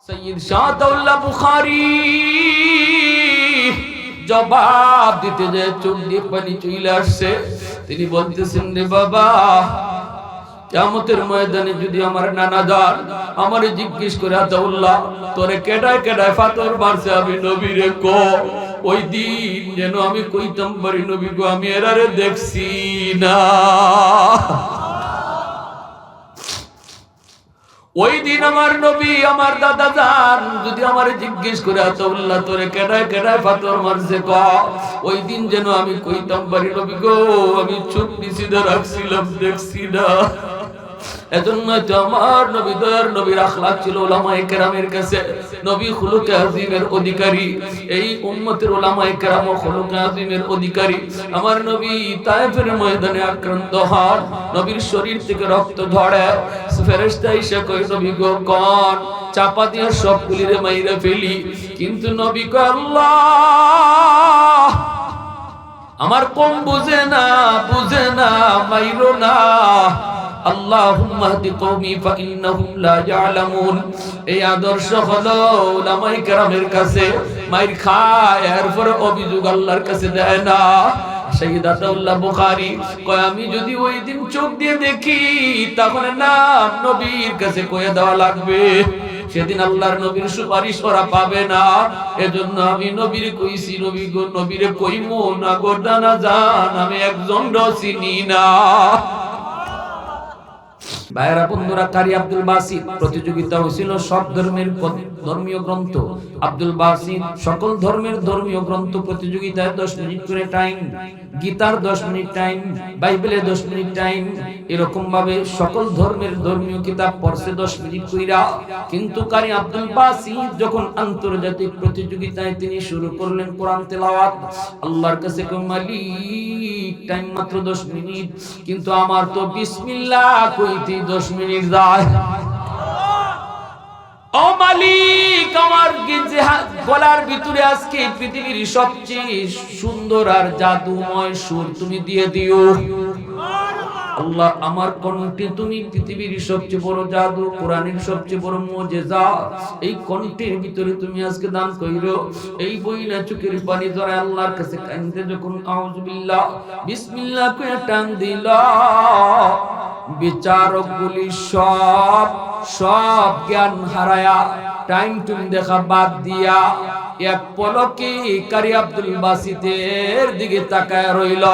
সৈয়দ শাহদাউল্লাহ বুখারী জবাব দিতে যে চোখ দিয়ে পানি চলে আসছে। তিনি বলতেছেন, রে বাবা, কিয়ামতের ময়দানে যদি আমার নানা যান আমারে জিজ্ঞেস করে, আতাউল্লাহ তোরে কেডায় কেডায় ফাতর মারছে, আমি নবীরে কো। ওই দিন যেন আমি কইতাম পারি, নবী গো আমি এরারে দেখছি না। ওই দিন আমার নবী আমার দাদা যান যদি আমারে জিজ্ঞেস করে, আতাউল্লাহ তোরে কেডায় কেডায় ফাতর মারছে ক, ওই দিন যেন আমি কইতাম পারি, নবী গো আমি চোখ নিচে রাখছিলাম, দেখছি না। এজন্য তো আমার নবী দয়ার নবীর আখলাক ছিল উলামায়ে কেরামের কাছে নবী খুলুকে আযীমের অধিকারী। এই উম্মতের উলামায়ে কেরাম খুলুকে আযীমের অধিকারী। আমার নবী তায়েফের ময়দানে আক্রান্ত হন, নবীর শরীর থেকে রক্ত ঝরে, ফেরেশতা এসে কয়, নবী গো কোন চাপা দিয়ে সবগুলিরে মাইরা ফেলি। কিন্তু নবী কয়, আল্লাহ আমার কম বুঝে না মাইরো না। আল্লাহুম্মা হদি কওমি ফাইন্নাহুম লা ইয়ালামুন। এই আদর্শ হলো উলামায়ে কেরামের কাছে মাইর খায়, এরপর অভিযোগ আল্লাহর কাছে দেয় না। সৈয়দ আতাউল্লাহ বুখারী কয়, আমি যদি ওই দিন চোখ দিয়ে দেখি তাহলে না নবীর কাছে কয়ে দেওয়া লাগবে, সেদিন আল্লাহর নবীর সুপারিশ ওরা পাবে না। এজন্য আমি নবীর কইছি, নবী গো নবীরে কইমো না গো দানা জান আমি একজন চিনি না। ভাইরা বন্ধুরা, কারি আব্দুল বাসিত প্রতিযোগিতা হয়েছিল সব ধর্মের ধর্মীয় গ্রন্থ। আব্দুল বাসিত সকল ধর্মের ধর্মীয় গ্রন্থ প্রতিযোগিতায় 10 মিনিট করে টাইম, গীতার 10 মিনিট টাইম, বাইবেলে 10 মিনিট টাইম, এরকম ভাবে সকল ধর্মের ধর্মীয় কিতাব পড়ছে 10 মিনিট কইরা। কিন্তু কারি আব্দুল বাসিত যখন আন্তর্জাতিক প্রতিযোগিতায় তিনি শুরু করলেন কোরআন তেলাওয়াত, আল্লাহর কাছে কই, মালিক টাইম মাত্র 10 মিনিট, কিন্তু আমার তো বিসমিল্লাহ কইতে 10 মিনিট যায়। ও মালিক, আমার গলার ভিতরে আজকে পৃথিবীর সবচেয়ে সুন্দর আর জাদুময় সুর তুমি দিয়ে দিও। আল্লাহ আমার কণ্ঠে তুমি পৃথিবীর সবচেয়ে বড় জাদু, কোরআনের সবচেয়ে বড় মুজিজা, এই কণ্ঠের ভিতরে তুমি আজকে দান কইরো। এই বইলা চোখের পানি ধরে আল্লাহর কাছে কাঁদতে যখন আউযু বিল্লাহ বিসমিল্লাহ কইরা টান দিলা, বিচারক গুলি সব জ্ঞান হারায়া টাইম টুম দেখা বাদ দিয়া এক পলকে কারি আব্দুল বাসিতের দিকে তাকায় রইল।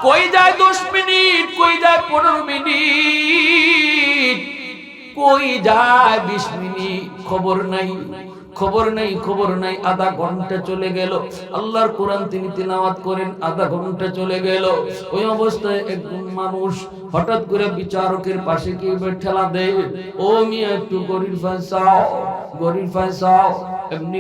কই যায় 10 মিনিট, কই যায় 15 মিনিট, কই যায় 20 মিনিট, খবর নাই। আধা ঘন্টা চলে গেল। আল্লাহর কোরআন তিনি তিলাওয়াত করেন, আধা ঘন্টা চলে গেল। ওই অবস্থায় একজন মানুষ হঠাৎ করে বিচারকের পাশে গিয়ে ঠেলা দেয়, ও মিয়া একটু গরিব ফাঁসাও। এমনি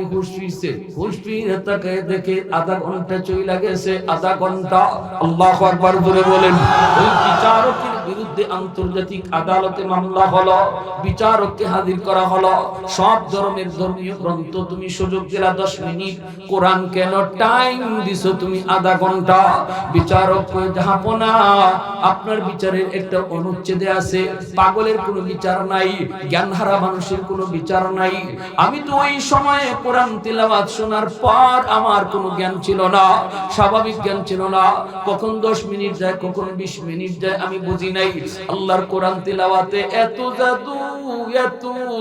হুশ ফিরে তাকায় দেখে আধা ঘন্টা চলে গেছে। আধা ঘন্টা, আল্লাহু আকবার বলে বলেন। ওই বিচারকের বিরুদ্ধে আন্তর্জাতিক আদালতে মামলা হলো, বিচারককে হাজির করা হলো। সব ধর্মের ধর্মীয় গ্রন্থ তুমি সুযোগ দিলা 10 মিনিট, কোরআন কেন টাইম দিছো তুমি আধা ঘন্টা? বিচারক কই, জাহাপনা আপনার বিচারের একটা অনুচ্ছেদে আছে, পাগলের কোনো বিচার নাই, জ্ঞানহারা মানুষের কোনো বিচার নাই। আমি তো ওই সময়ে কোরআন তিলাওয়াত শোনার পর আমার কোনো জ্ঞান ছিল না, স্বাভাবিক জ্ঞান ছিল না। কখন 10 মিনিট যায়, কখন 20 মিনিট যায় আমি বুঝি নাই। আল্লাহর কোরআন তিলাওয়াতে এত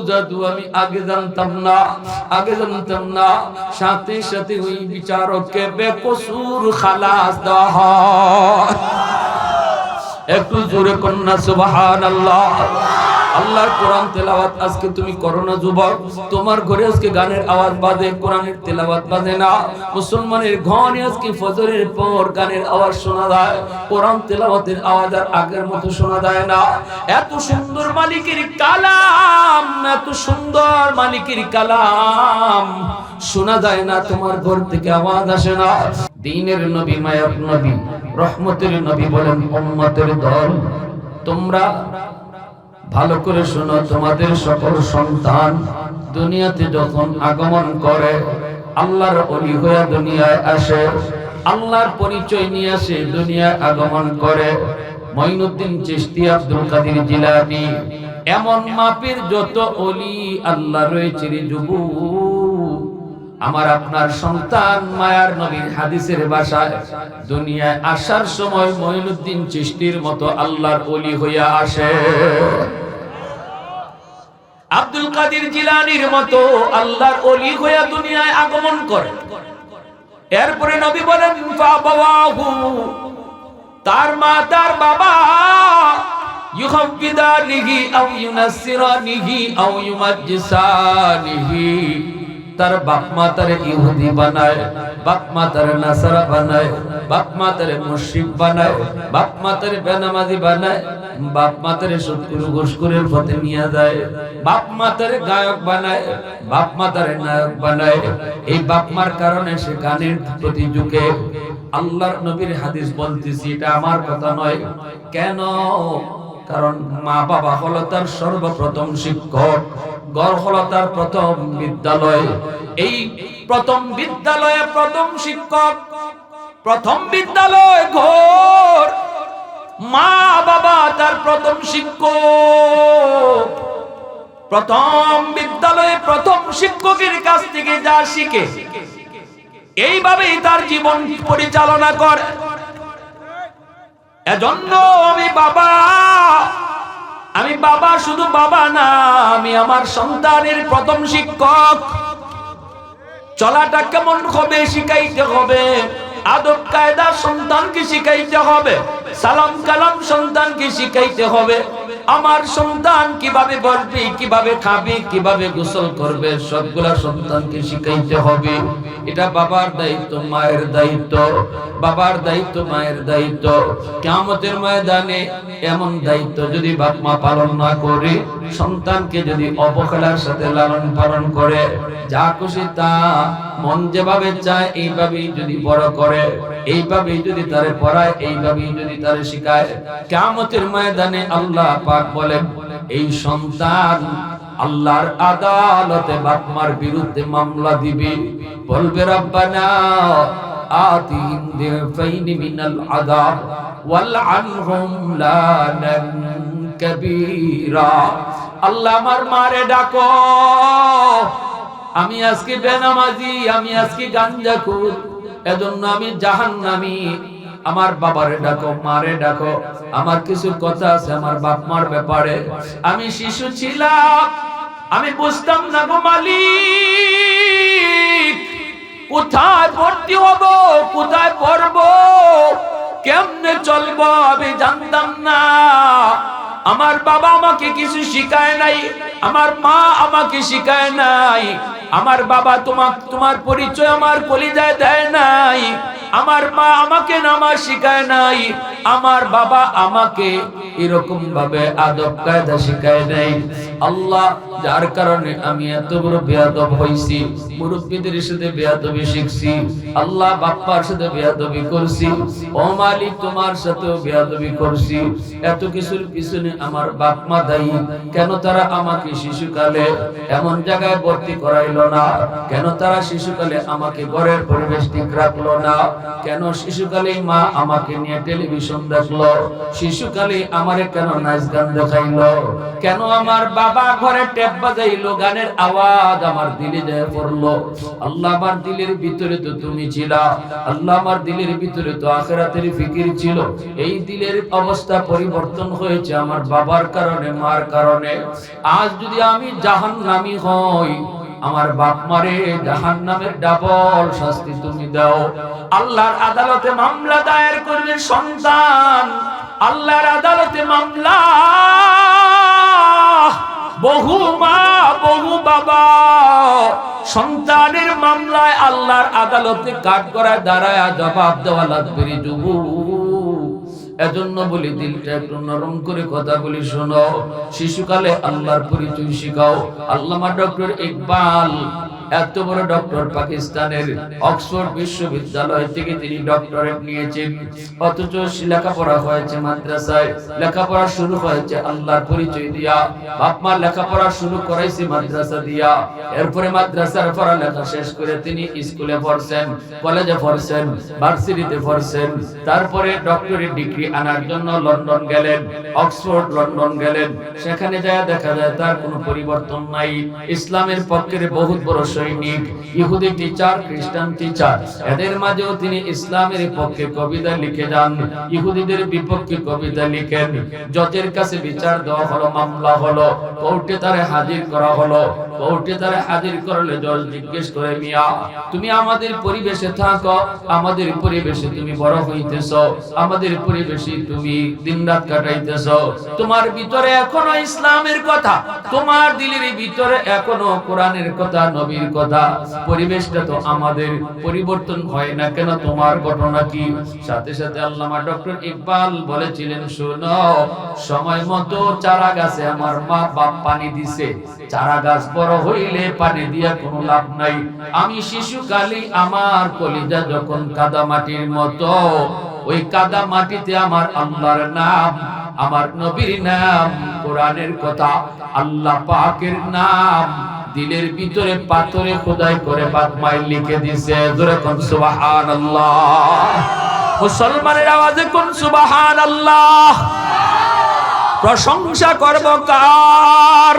জাদু আমি আগে জানতাম না। সাথে সাথে ওই বিচারককে বেকসুর খালাস দেওয়া হয়। একটু জোরে কন্যা সুবহানাল্লাহ। আল্লাহর কোরআন তেলাওয়াত আজকে তুমি করো না যুবক, তোমার ঘরে আজকে গানের আওয়াজ বাজে, কোরআনের তেলাওয়াত বাজে না। মুসলমানের ঘরে আজকে ফজরের পর গানের আওয়াজ শোনা যায়, কোরআন তেলাওয়াতের আওয়াজ আর আগের মতো শোনা যায় না। এত সুন্দর মালিকের কালাম শোনা যায় না, তোমার ঘর থেকে আওয়াজ আসে না। দ্বীনের নবী, মায়ার নবী, রহমতের নবী বলেন, উম্মতের দল তোমরা ভালো করে শোনো, তোমাদের সকল সন্তান দুনিয়াতে যখন আগমন করে, আল্লাহর ওলি হয়ে দুনিয়ায় আসে, আল্লাহর পরিচয় নিয়ে আসে, দুনিয়ায় আগমন করে। মঈনুদ্দিন চিশতি, আব্দুল কাদের জিলানী, এমন মাপের যত ওলি আল্লাহ রয়েছে রে যুবক, আমার আপনার সন্তান মায়ার নবীর হাদিসের ভাষায় দুনিয়ায় আসার সময় মঈনুদ্দিন চিশতির মতো আল্লাহর ওলি হইয়া আসে, আব্দুল কাদের জিলানীর মতো আল্লাহর ওলি হইয়া দুনিয়ায় আগমন করে। এরপরে নবী বলেন ফাবাওয়াহু, তার মা তার বাবা ইউহাব্বিদানিহি আও ইউনাসসিরানিহি আও ইউমাজ্জিসানিহি, তার বাপ মা তারে ইহুদি বানায়, বাপ মা তারে নাসারা বানায়, বাপ মা তারে মুশরিক বানায়, বাপ মা তারে বেনামাজি বানায়, বাপ মা তারে শত্রু ঘুষখোরের পথে নিয়ে যায়, বাপ মা তারে গায়ক বানায়, বাপ মা তারে নায়ক বানায়। এই বাপ মার কারণে সে গানের প্রতি ঝুঁকে। আল্লাহর নবীর হাদিস বলতেছি, এটা আমার কথা নয়। কেন? কারণ মা বাবা হলো তার সর্বপ্রথম শিক্ষক, ঘর হলো তার প্রথম বিদ্যালয়। এই প্রথম বিদ্যালয়ে প্রথম শিক্ষক, প্রথম বিদ্যালয় ঘর, মা বাবা তার প্রথম শিক্ষক। প্রথম বিদ্যালয়ে প্রথম শিক্ষকের কাছ থেকে যা শিখে এইভাবেই তার জীবন পরিচালনা করে। এজন্য আমি বাবা শুধু বাবা না, আমি আমার সন্তানের প্রথম শিক্ষক। চলাটা কেমন হবে শিখাইতে হবে, আদব কায়দা সন্তানকে শিখাইতে হবে, সালাম কালাম সন্তানকে শিখাইতে হবে। আমার সন্তান কিভাবে বসবে, কিভাবে খাবে, কিভাবে গোসল করবে, সবগুলা সন্তানকে শিখাইতে হবে। এটা বাবার দায়িত্ব, মায়ের দায়িত্ব, বাবার দায়িত্ব, মায়ের দায়িত্ব। কিয়ামতের ময়দানে এমন দায়িত্ব যদি বাপ মা পালন না করে, সন্তানকে যদি অবহেলার সাথে লালন পালন করে, যা খুশি তা মন যেভাবে চায় এইভাবেই যদি বড় করে, এইভাবেই যদি তারে পড়ায়, এইভাবেই যদি তারে শিখায়, কিয়ামতের ময়দানে আল্লাহ পাক বলেন এই সন্তান আল্লাহর আদালতে বাপ মার বিরুদ্ধে মামলা দিবে, বলবে রব্বানা আতিহিম দিফাইনি মিনাল আযাব ওয়াল আনহুম লানান কাবীরা। আল্লাহ আমার মারে ডাকো, আমি আজকে বেনামাজি, আমি আজকে গাঞ্জাখোর, এজন্য আমি জাহান্নামী। আমার বাবারে ডাকো, মারে ডাকো, আমার কিছু কথা আছে আমার বাপ মার ব্যাপারে। আমি শিশু ছিলাম, আমি বুঝতাম না গো মালিক, কোথায় ভর্তি হব, কোথায় পড়বো, কেমনে চলবো আমি জানতাম না। আমার বাবা আমাকে কিছু শিখায় নাই, আমার মা আমাকে শিখায় নাই, আমার বাবা তোমার পরিচয় আমার কলিজায় দেয় নাই, আমার মা আমাকে নামাজ শিখায় নাই, আমার বাবা আমাকে এরকম ভাবে আদব কায়দা শিখায় নাই। আল্লাহ, যার কারণে আমি এত বড় বেয়াদব হইছি, মুরব্বিদের সাথে বেয়াদবি শিখছি, আল্লাহ বাপ্পার সাথে বেয়াদবি করছি, ও মালিক তোমার সাথেও বেয়াদবি করছি। এত কিছুর পিছনে আমার বাপ মা দায়ী। কেন তারা আমাকে শিশুকালে এমন জায়গায় ভর্তি করাইলো না? কেন তারা শিশুকালে আমাকে ঘরের পরিবেশ ঠিক রাখলো না? কেন শিশুকালে মা আমাকে নিয়ে টেলিভিশন দেখলো? শিশুকালে আমারে কেন নাচ গান দেখাইলো? কেন আমার বাবা ঘরে টেপ বাজাইলো, গানের আওয়াজ আমার দিলে যায় পড়লো? আল্লাহ, আমার দিলের ভিতরে তো তুমি ছিলা, আল্লাহ আমার দিলের ভিতরে তো আখিরাতের ফিকির ছিল। এই দিলের অবস্থা পরিবর্তন হয়েছে আমার বাবার কারণে, মার কারণে। আজ যদি আমি জাহান্নামী হই, আমার বাপ মারে জাহান্নামের ডাবল শাস্তি তুমি দাও। আল্লাহর আদালতে মামলা দায়ের করবে সন্তান, আল্লাহর আদালতে মামলা। বহু মা বহু বাবা সন্তানের মামলায় আল্লাহর আদালতে কাঠগড়ায় দাঁড়ায় জবাব দেওয়া লাগবে রে যুবক। এজন্য বলি, দিলটা একটু নরম করে কথা বলি, শোনো। শিশুকালে আল্লাহর পরিচয় শিখাও। আল্লামা ডক্টর ইকবাল এত বড় ডক্টর, পাকিস্তানের অক্সফোর্ড বিশ্ববিদ্যালয় থেকে তিনি ডক্টরেট নিয়েছেন। অথচ লেখাপড়া হয়েছে মাদ্রাসায়, লেখাপড়া শুরু হয়েছে আল্লাহর পরিচয় দিয়া। বাপ মা লেখাপড়া শুরু করাইছে মাদ্রাসা দিয়া। এরপরে মাদ্রাসার পড়ালেখা শেষ করে তিনি স্কুলে পড়ছেন, কলেজে পড়ছেন, ভার্সিটিতে পড়ছেন। তারপরে ডক্টরেট ডিগ্রি আনার জন্য লন্ডন গেলেন, অক্সফোর্ড লন্ডন গেলেন। সেখানে যায় দেখা যায় তার কোনো পরিবর্তন নাই। ইসলামের পক্ষের বহুত বড় সৈনিক, ইহুদি টিচার, খ্রিস্টান টিচার, এদের মাঝেও তিনি ইসলামের পক্ষে কবিতা লিখে যান, ইহুদিদের বিপক্ষে কবিতা লিখেন। জজের কাছে বিচার দেওয়া হলো, মামলা হলো, কোর্টে তারে হাজির করা হলো। কোর্টে তারে হাজির করলে জজ জিজ্ঞেস করে, মিয়া তুমি আমাদের পরিবেশে থাকো, আমাদের পরিবেশে তুমি বড় হইতেছ, আমাদের পরিবেশে তুমি দিনরাত কাটাইতেছ, তোমার ভিতরে এখনো ইসলামের কথা, তোমার দিলের ভিতরে এখনো কোরআনের কথা, নবীর কথা, পরিবেশটা তো আমাদের পরিবর্তন হয় না কেন, তোমার ঘটনা কি? সাথে সাথে আল্লামা ডক্টর ইকবাল বলেছিলেন, শোনো, সময় মতো চারা গাছে আমার মা বাপ পানি দিছে, চারা গাছ বড় হইলে পানি দিয়া কোনো লাভ নাই। আমি শিশুকালে আমার কলিজা যখন কাদা মাটির মতো, ওই কাদা মাটিতে আমার আল্লাহর নাম, আমার নবীর নাম, কোরআনের কথা, আল্লাহ পাকের নাম দিলের ভিতরে পাথরে খোদাই করে বাতমায় লিখে দিয়েছে। জোরে কোন সুবহানাল্লাহ। মুসলমানের আওয়াজে কোন সুবহানাল্লাহ। প্রশংসা করব কার?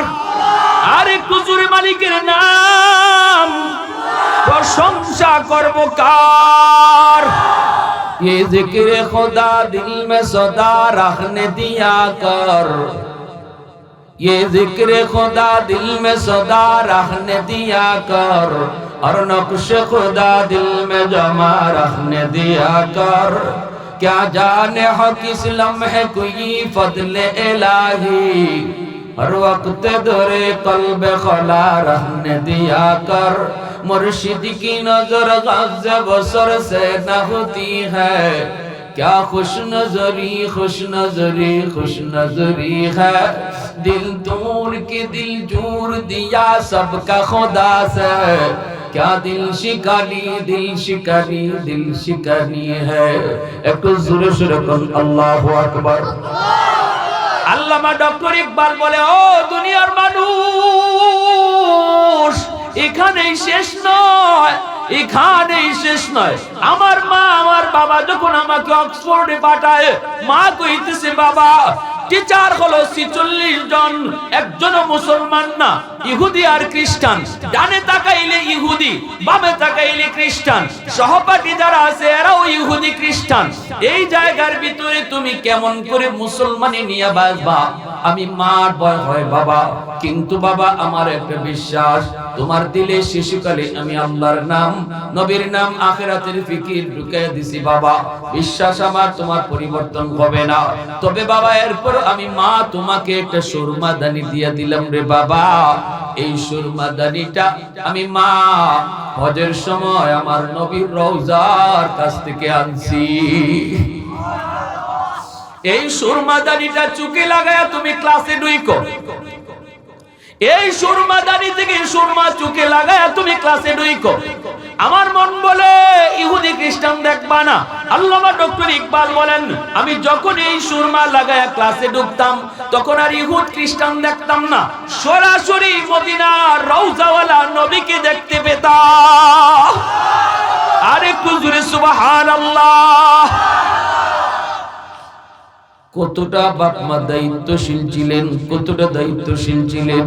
আর একটু জোরে মালিকের নাম। প্রশংসা করব কার? ये जिक्र खुदा दिल में सदा रखने दिया कर, ये जिक्र खुदा दिल में सदा रखने दिया कर, और नक्श खुदा दिल में जमा रखने दिया कर। क्या जाने हो किस लम्हे कोई फضل इलाही, हर वक्त दरे कल्ब खला रहने दिया कर। मुर्शिद की नजर गज़ बसर से न होती है, क्या खुश नजरी खुश नजरी खुश नजरी है। दिल तोड़ के दिल जोड़ दिया सबका खुदा से, क्या दिल शिकनी दिल शिकनी दिल शिकनी है। एक जोरे जोरे कौन अल्लाहु আকবার। আল্লামা ডক্টর ইকবাল বলে, ও দুনিয়ার মানুষ, এখানেই শেষ নয়, এখানেই শেষ নয়। আমার মা আমার বাবা যখন আমাকে অক্সফোর্ডে পাঠায়, মা কইতেছে, বাবা টিচার হলো 46 জন, একজনও মুসলমান না, ইহুদি আর খ্রিস্টান। ডানে তাকাইলে ইহুদি, বামে তাকাইলে খ্রিস্টান, সহপাঠী যারা আছে এরাও ইহুদি খ্রিস্টান। এই জায়গার ভিতরে তুমি কেমন করে মুসলমানি নিয়ে বাঁচবা? আমি মার ভয় হয় বাবা, কিন্তু বাবা আমার একটা বিশ্বাস, তোমার দিলে শিশুকালে আমি আল্লাহর নাম, নবীর নাম, আখিরাতের ফিকির ঢুকায় দিছি বাবা, বিশ্বাস আমার তোমার পরিবর্তন হবে না। তবে বাবা এরপর আমি মা তোমাকে একটা সুরমা দানি দিয়া দিলাম রে বাবা। এই সুরমা দানিটা আমি মা হজের সময় আমার নবীর রওজার কাছ থেকে আনছি। এই সুরমা দানিটা চুকে লাগায়া তুমি ক্লাসে ঢুইকো, এই সুরমা দানি থেকে সুরমা চুকে লাগায়া তুমি ক্লাসে ঢুইকো। আমার মন বলে ইহুদি খ্রিস্টান দেখবা না। আল্লামা ডক্টর ইকবাল বলেন, আমি যখন এই সুরমা লাগায়া ক্লাসে ঢুকতাম তখন আর ইহুদ খ্রিস্টান দেখতাম না, সরাসরি মদিনার রওজাওয়ালা নবীকে দেখতে পেতাম। আরেকটু জোরে সুবহানাল্লাহ। কতটা বাপ মা দায়িত্বশীল ছিলেন, কতটা দায়িত্বশীল ছিলেন।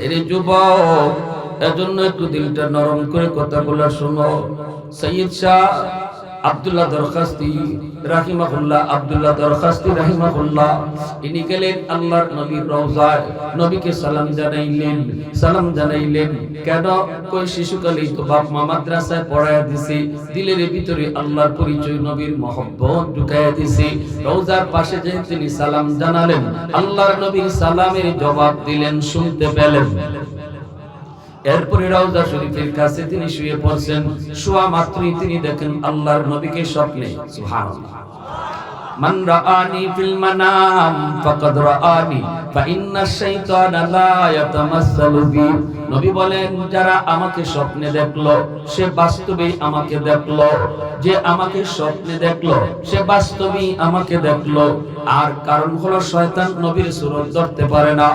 এর যুবক, এজন্য একটু দিলটা নরম করে কথাগুলো শোনো। সৈয়দ শাহ আব্দুল্লাহ দরখাস্তি রাহিমাহুল্লাহ, আব্দুল্লাহ দরখাস্তি রাহিমাহুল্লাহ, ইনি গেলেন আল্লাহর নবীর রওজায়, নবীকে সালাম জানাইলেন। সালাম জানাইলেন কেন? কই শিশুকালেই তো বাপ মা মাদ্রাসায় পড়ায়া দিছে, দিলের ভিতরে আল্লাহর পরিচয়, নবীর মহব্বত ঢুকায়া দিছে। রওজার পাশে যে তিনি সালাম জানালেন, আল্লাহর নবী সালামের জবাব দিলেন, শুনতে পেলেন। এরপরে রওজা শরীফের কাছে তিনি শুয়ে পড়ছেন। শোয়া মাত্রই তিনি দেখেন আল্লাহর নবীকে স্বপ্নে। সুবহানাল্লাহ। মান রাআনি ফিল মানাম ফাকাদ রাআনি ফাইন্নাশ শাইতানা লা ইয়াতামাসসালু বি। নবী বলেন যারা আমাকে স্বপ্নে দেখলো সে বাস্তবেই আমাকে দেখলো, যে আমাকে স্বপ্নে দেখলো সে বাস্তবেই আমাকে দেখলো। আর কারণ হলো শয়তান নবীর সুরত ধরতে পারে না।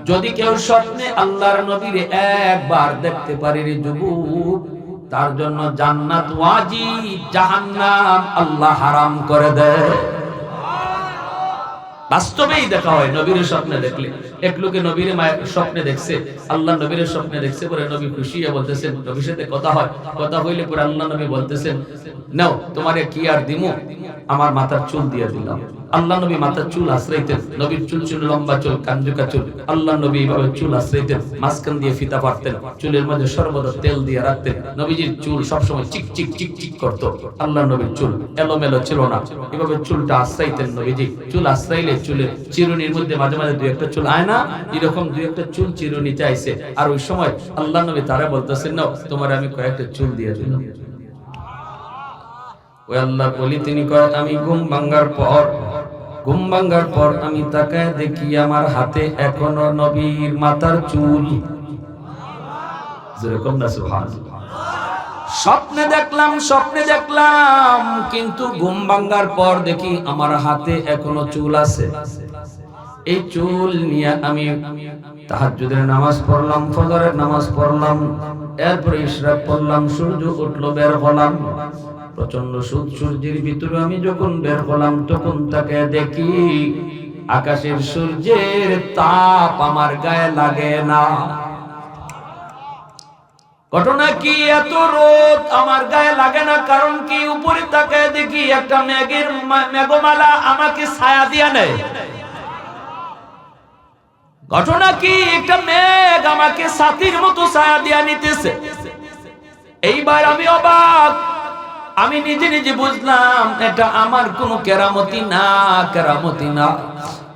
যদি কেউ স্বপ্নে আল্লাহর নবীরে একবার দেখতে পারে রে যুবক, তার জন্য জান্নাত ওয়াজিব, জাহান্নাম আল্লাহ হারাম করে দেয়। বাস্তবেই দেখা হয় নবীর স্বপ্নে দেখলে। এক লোকে নবীর স্বপ্নে দেখছে, আল্লাহ নবীর স্বপ্নে দেখছে, পরে নবী খুশি হয়ে বলতেছেন, নবীর সাথে কথা হয়, কথা হইলে পরে আল্লাহ নবী বলতেছেন, নাও তোমারে কি আর দিমু, আমার মাথার চুল দিয়ে দিলাম। আল্লাহ নবী মাথার চুল আশ্রাইতেন, নবীর চুল ছিল লম্বা চুল, কাঞ্জুকা চুল। আল্লাহ নবী এইভাবে চুল আশ্রাইতেন, মাঝখান দিয়ে ফিতা পারতেন, চুলের মধ্যে সর্বদা তেল দিয়ে রাখতেন। নবীজির চুল সবসময় চিক চিক চিক চিক করত। আল্লাহ নবীর চুল এলোমেলো ছিল না, এভাবে চুলটা আশ্রাইতেন নবীজি। চুল আশ্রাইলে চুলের চিরুনির মধ্যে মাঝে মাঝে দুই একটা চুল আয় না, এরকম দুই একটা চুল চিরুনিতে আইছে। আর ওই সময় আল্লাহ নবী তারা বলতেছেন, নাও তোমার আমি কয়েকটা চুল দিয়ে দিলাম। ওই আল্লাহ বলি তিনি কয়, আমি ঘুম ভাঙ্গার পর আমি তাকায় দেখি আমার হাতে এখনো নবীর মাথার চুল। যেরকম না সুবহানাল্লাহ। স্বপ্নে দেখলাম কিন্তু ঘুম ভাঙ্গার পর দেখি আমার হাতে এখনো চুল আছে। এই চুল নিয়ে আমি তাহাজ্জুদের নামাজ পড়লাম, ফজরের নামাজ পড়লাম, এরপর ইশরাক পড়লাম, সূর্য উঠলো, বের হলাম। প্রচন্ড সূর্যের ভিতরে আমি যখন বের হলাম তখন তাকে দেখি আকাশের সূর্যের তাপ আমার গায়ে লাগে না। ঘটনা কি, এত রোদ আমার গায়ে লাগে না, কারণ কি, উপরে তাকায় দেখি একটা মেঘমালা আমাকে ছায়া দিয়া নেয়। ঘটনা কি, একটা মেঘ আমাকে ছাতির মতো ছায়া দিয়া নিতেছে। এইবার আমি অবাক, আমি নিজে নিজে বুঝলাম এটা আমার কোনো কেরামতি না।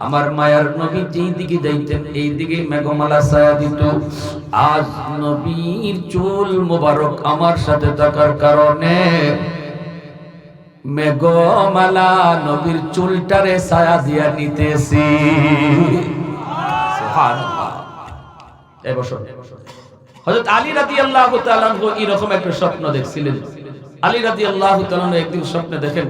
আমার মায়ার নবী যেই দিকে যাইতেন এই দিকে মেঘমালা ছায়া দিত। আজ নবীর চুল মোবারক আমার সাথে থাকার কারণে মেঘমালা নবীর চুলটারে ছায়া দিয়া নিতেছি। সুবহানাল্লাহ। এই বছর হযরত আলী রাদিয়াল্লাহু তাআলা এরকম একটা স্বপ্ন দেখছিলেন। আলী রাদিয়াল্লাহু তাআলা একদিন স্বপ্নে দেখেন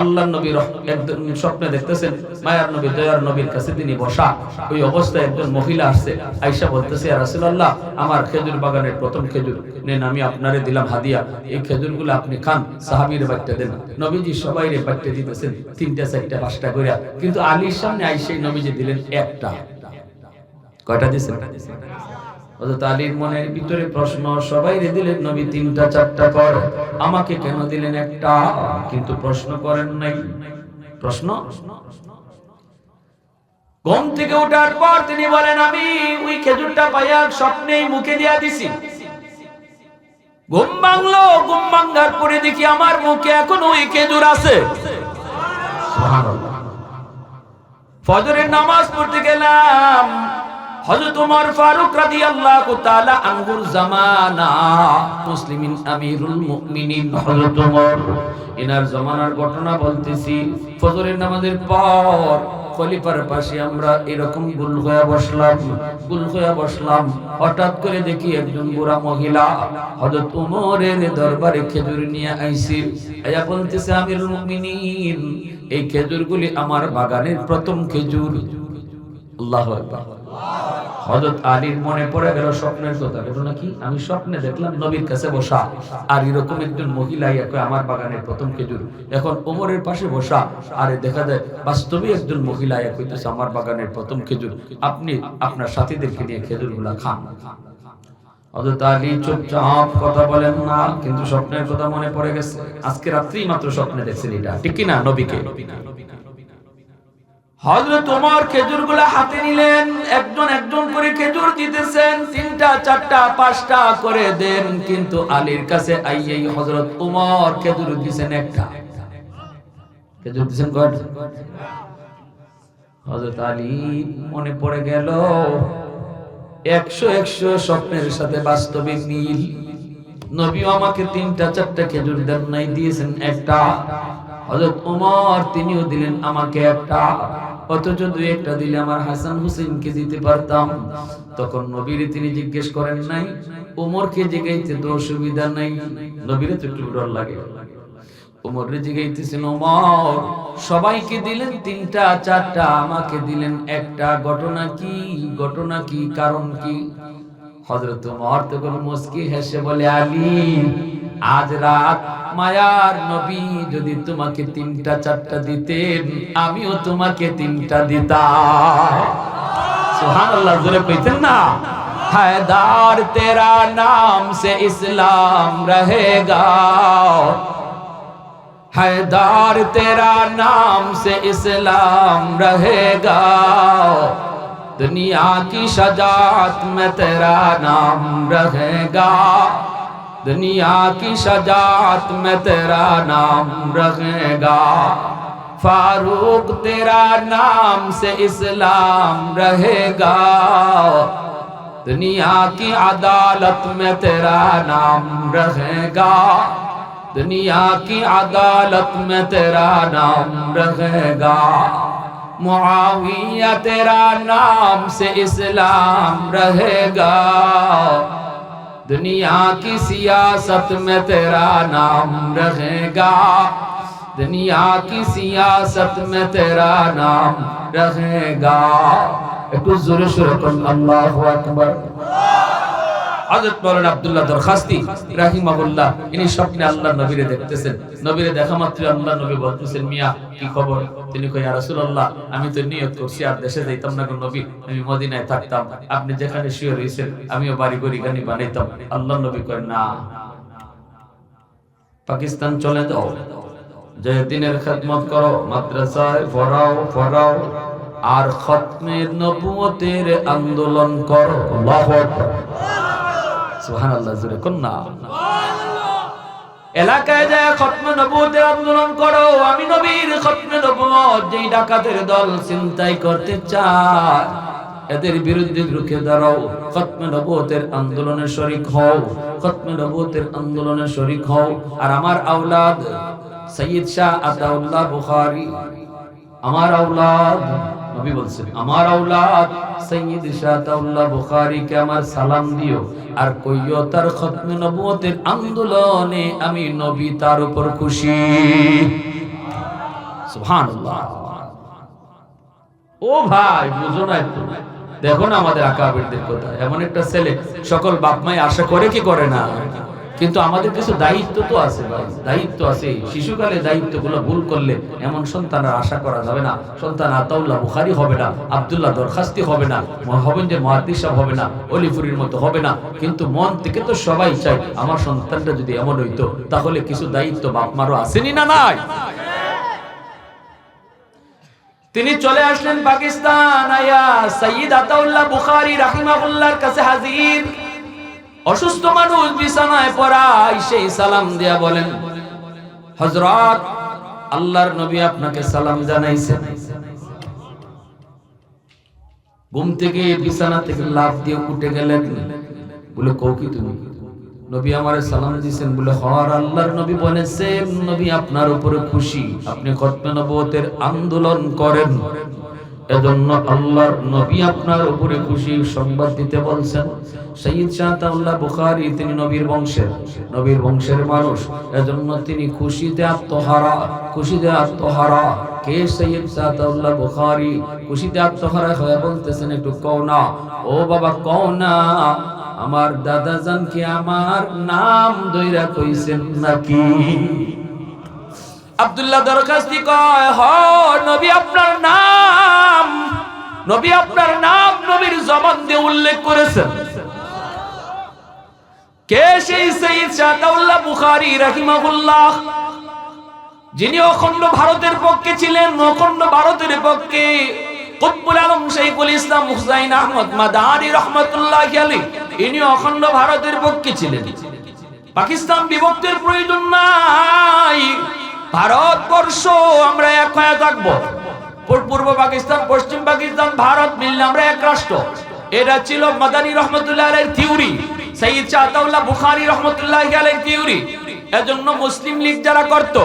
আল্লাহর নবী একদিন স্বপ্নে দেখতেছেন মায়ার নবী দয়ার নবীর কাছে তিনি বসা। ওই অবস্থায় একজন মহিলা আসছে, আয়েশা বলতেছে, ইয়া রাসূলুল্লাহ, আমার খেজুর বাগানের প্রথম খেজুর নেন, আমি আপনারে দিলাম হাদিয়া, এই খেজুরগুলো আপনি খান, সাহাবীর বাট্টা দেন। নবীজি সবাইরে বাট্টা দিতেছেন, 3টা 4টা 5টা করে, কিন্তু আলীর সামনে আয়েশাই নবীজি দিলেন একটা। কয়টা দিয়েছেন? হযরত আলীর মনের ভিতরে প্রশ্ন, সবাইরে দিলেন নবী 3টা 4টা করে, আমাকে কেন দিলেন একটা? কিন্তু প্রশ্ন করেন নাই। প্রশ্ন ঘুম থেকে ওঠার পর তিনি বলেন, আমি ওই খেজুরটা পাইয়া স্বপ্নেই মুখে দিয়া দিছি। ঘুম ভাঙ্গার পরে দেখি আমার মুখে এখন ওই খেজুর আছে। সুবহানাল্লাহ। ফজরের নামাজ পড়তে গেলাম, হযরত ওমর ফারুক রাদিয়াল্লাহু তাআলা আনহুর জামানা, মুসলিমিন আমিরুল মুমিনিন হযরত ওমর, এনার জামানার ঘটনা বলতেছি। ফজরের নামাজের পর খলিফার পাশে আমরা এরকম গুল হয়ে বসলাম। হঠাৎ করে দেখি একজন বুড়া মহিলা হযরত ওমরের দরবারে খেজুর নিয়ে আইছে। আয়া বলতেছে, আমিরুল মুমিনিন, এই খেজুরগুলি আমার বাগানের প্রথম খেজুর। আল্লাহু আকবার। হযরত আলীর মনে পড়ে গেল স্বপ্নের কথা। ঘটনা কি, আমি স্বপ্নে দেখলাম নবীর কাছে বসা, আর এরকম একজন মহিলা আমার বাগানের প্রথম খেজুর। এখন ওমরের পাশে বসা, আর দেখা যায় বাস্তবে একজন মহিলা কইতেছে আমার বাগানের প্রথম খেজুর, আপনি আপনার সাথীদেরকে নিয়ে খেজুরগুলা খান। হযরত আলী চুপচাপ, কথা বলেন না, কিন্তু স্বপ্নের কথা মনে পড়ে গেছে। আজকে রাত্রেই মাত্র স্বপ্নে দেখছেন, এটা ঠিক কি না? নবীকে হযরত ওমর খেজুরগুলা হাতে নিলেন, একজন করে খেজুর দিতেছেন, 3টা 4টা 5টা করে দেন, কিন্তু আলীর কাছে আইয়েই হযরত ওমর খেজুর দিবেন একটা। খেজুর দিবেন কয়টা? হযরত আলী মনে পড়ে গেল 100 স্বপ্নের সাথে বাস্তবিক মিল। নবী আমাকে 3টা 4টা খেজুর দেন নাই, দিয়েছেন একটা। হযরত ওমর তিনিও দিলেন আমাকে একটা, অথচ দুই একটা দিলে আমার হাসান হুসেনকে দিতে পারতাম। তখন নবীর তিনি জিজ্ঞেস করেন নাই, ওমরকে জিগাইতে তো অসুবিধা নাই, নবীরে তো একটু ডর লাগে। ওমরে জিগাইতেছেন, ওমর সবাইকে দিলেন তিনটা চারটা, আমাকে দিলেন একটা, ঘটনা কি? ঘটনা কি? কারণ কি? হযরত ওমর তখন মুস্কি হেসে বলে, আলী আজ রাত মায়ার নবী যদি তোমাকে তিনটা চারটা দিতেন, আমিও তোমাকে তিনটা দিতাম। সুবহানাল্লাহ, জোরে কইতেন না? हैदार तेरा नाम से इस्लाम रहेगा, हैदार तेरा नाम से इस्लाम रहेगा, दुनिया की शजाअत में तेरा नाम रहेगा, दुनिया की शजाअत में तेरा नाम रहेगा, फारूक तेरा नाम से इस्लाम रहेगा, दुनिया की अदालत में तेरा नाम रहेगा, दुनिया की अदालत में तेरा नाम रहेगा, मुआविया तेरा नाम से इस्लाम रहेगा, दुनिया की सियासत में तेरा नाम रहेगा, दुनिया की सियासत में तेरा नाम रहेगा। একটু জোরে সোরে করুন আল্লাহু আকবার। হযরত মাওলানা আব্দুল্লাহ দরখাস্তি রাহিমাহুল্লাহ ইনি স্বপ্নে আল্লাহর নবীরে দেখতেছেন। নবীরে দেখা মাত্র আল্লাহর নবী বলতেছেন, মিয়া কি খবর? তিনি কই, ইয়া রাসূলুল্লাহ আমি তো নিয়ত করছি আর দেশে যাইতাম না গো নবী, আমি মদিনায় থাকতাম, আপনি যেখানে শুয়ে রইছেন আমিও বাড়ি গড়ি গানি বানাইতাম। আল্লাহর নবী কয়, না, পাকিস্তান চলে যাও, যে দিনের খেদমত করো, মাদ্রাসায় পড়াও আর খতমে নবুয়তের আন্দোলন করো। আল্লাহু আকবার, সুবহানাল্লাহ, জোরে কোন না। এলাকায় যায় খতমে নবুয়তের আন্দোলন করো। আমি নবীর খতমে নবুয়ত যেই ডাকাতের দল চিন্তাই করতে চায়, এদের বিরুদ্ধে রুখে দাঁড়াও, খতমে নবুয়তের আন্দোলনে শরীক হও, খতমে নবুয়তের আন্দোলনে শরীক হও। আর আমার আওলাদ সৈয়দ শাহ আতাউল্লাহ বুখারী, আমার আওলাদ, নবী বলছেন, আমার আওলাদ সৈয়দ শাহ আতাউল্লাহ বুখারীকে আমার সালাম দিও আর কইও তার খতমে নবুয়তের আন্দোলনে আমি নবী তার উপর খুশি। সুবহানাল্লাহ। ও ভাই, বুঝো না একটু, দেখো না আমাদের আকাবিরদের কথা। এমন একটা ছেলে সকল বাপ মাই আশা করে কি করে না, কিন্তু আমাদের কিছু দায়িত্ব তো আছে ভাই, দায়িত্ব আছে। শিশুকালে দায়িত্বগুলো ভুল করলে এমন সন্তানের আশা করা যাবে না। সন্তান আতাউল্লাহ বুখারী হবে না, আব্দুল্লাহ দরখাস্তি হবে না, হবেন যে মুহাদ্দিস সাহেব হবে না, অলিপুরীর মতো হবে না, কিন্তু মন থেকে তো সবাই চায় আমার সন্তানটা যদি এমন হইতো। তাহলে কিছু দায়িত্ব বাপ মারও আসেনি না নাই? তিনি চলে আসলেন পাকিস্তান, আয়া সৈয়দ আতাউল্লাহ বুখারী রাহিমাহুল্লাহর কাছে হাজির। অসুস্থ মানুষ বিছানায় পড়া, সেই সালাম দিয়া বলেন, হযরত আল্লাহর নবী আপনাকে সালাম জানাইছেন। ঘুম থেকে বিছানা থেকে লাফ দিয়ে উঠে গেলেন, বলে কও কি তুমি? নবী আমারে সালাম দিয়েছেন। বলে হর আল্লাহর নবী বলেছেন নবী আপনার উপরে খুশি, আপনি খতমে নবুয়তের আন্দোলন করেন, এজন্য আল্লাহর নবী আপনার উপরে খুশি সংবাদ দিতে বলছেন। সৈয়দ শাহ আতাউল্লাহ বুখারী তিনি নবীর বংশের মানুষ, এজন্য তিনি খুশিতে আত্মহারা, খুশিতে আত্মহারা। কে সৈয়দ শাহ আতাউল্লাহ বুখারী? খুশিতে আত্মহারা হয়ে বলতেছেন, একটু কও না, ও বাবা কও না, আমার দাদা জান কি আমার নাম দইরা কইছেন নাকি? আব্দুল্লাহ দরখাস্তি কয়, হ নবী আপনার নাম, নবী আপনার নাম নবীর জবান দিয়ে উল্লেখ করেছেন। কে সেই সৈয়দ শাহ আতাউল্লাহ বুখারী রাহিমাহুল্লাহ, যিনি অখণ্ড ভারতের পক্ষে ছিলেন, অখণ্ড ভারতের পক্ষে কুতুবুল আলম শাইখুল ইসলাম হুসাইন আহমদ মাদানী রাহমাতুল্লাহি আলাইহি, ইনি অখণ্ড ভারতের পক্ষে ছিলেন। পাকিস্তান বিভক্তির প্রয়োজন নাই, ভারতবর্ষ আমরা এক হয়ে থাকবো। পূর্ব পাকিস্তান, পশ্চিম পাকিস্তান, ভারত মিললে আমরা এক রাষ্ট্র। এটা ছিল মাদানী রহমতুল্লাহ আলাইহির থিওরি, সৈয়দ শাহ আতাউল্লাহ বুখারী রহমতুল্লাহি আলাইহির থিওরি। এজন্য মুসলিম লীগ যারা করত,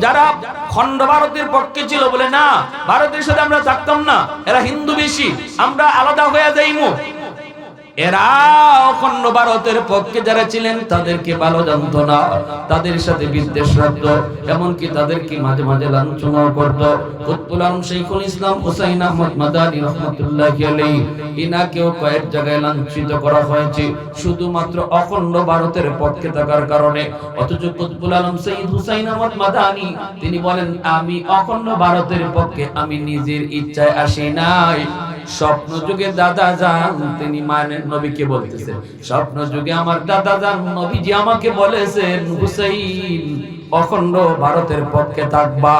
যারা খণ্ড ভারতের পক্ষে ছিল, বলে না, ভারতের সাথে আমরা থাকতাম না, এরা হিন্দু বেশি, আমরা আলাদা হয়ে যাইমু। এরা অখণ্ড ভারতের পক্ষে যারা ছিলেন তাদেরকে ভালো জানতো না, তাদের সাথে বিদ্বেষ রাখতো, এমনকি তাদেরকে মাঝে মাঝে লাঞ্ছনা করত। কুতুবুল আলম শাইখুল ইসলাম হুসাইন আহমদ মাদানী রাহমাতুল্লাহি আলাইহি, ইনাকেও কয়েক জায়গায় লাঞ্ছিত করা হয়েছে শুধুমাত্র অখণ্ড ভারতের পক্ষে থাকার কারণে। অথচ কুতুবুল আলম সৈয়দ হুসাইন আহমদ মাদানী তিনি বলেন, আমি অখণ্ড ভারতের পক্ষে আমি নিজের ইচ্ছায় আসি নাই। স্বপ্ন যুগে দাদা যান তিনি মায়ের নবীকে বলতেছেন, স্বপ্ন যুগে আমার দাদা যান নবীজি আমাকে বলেছেন, হুসাইন অখণ্ড ভারতের পক্ষে থাকবা।